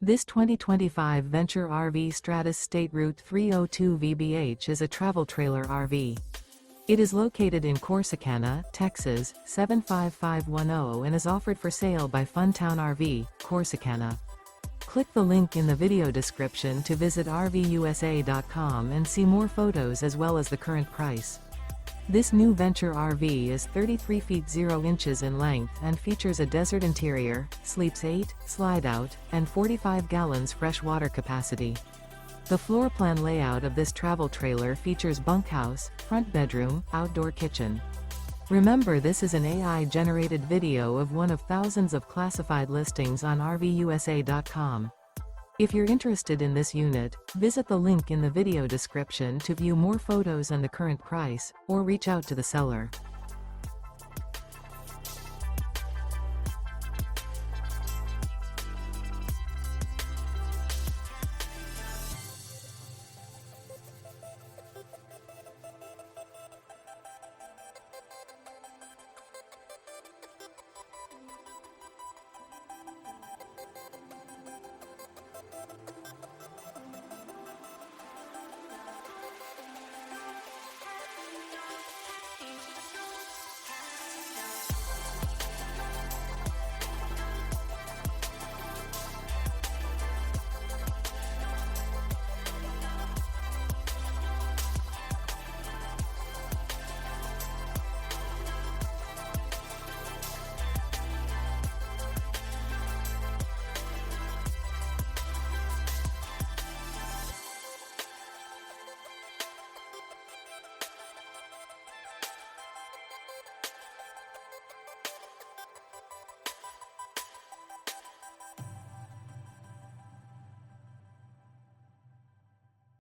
This 2025 Venture RV Stratus SR302VBH is a travel trailer RV. It is located in Corsicana, Texas, 75510 and is offered for sale by Funtown RV, Corsicana. Click the link in the video description to visit RVUSA.com and see more photos as well as the current price. This new Venture RV is 33 feet 0 inches in length and features a desert interior, sleeps 8, slide-out, and 45 gallons fresh water capacity. The floor plan layout of this travel trailer features bunkhouse, front bedroom, outdoor kitchen. Remember, this is an AI-generated video of one of thousands of classified listings on RVUSA.com. If you're interested in this unit, visit the link in the video description to view more photos and the current price, or reach out to the seller.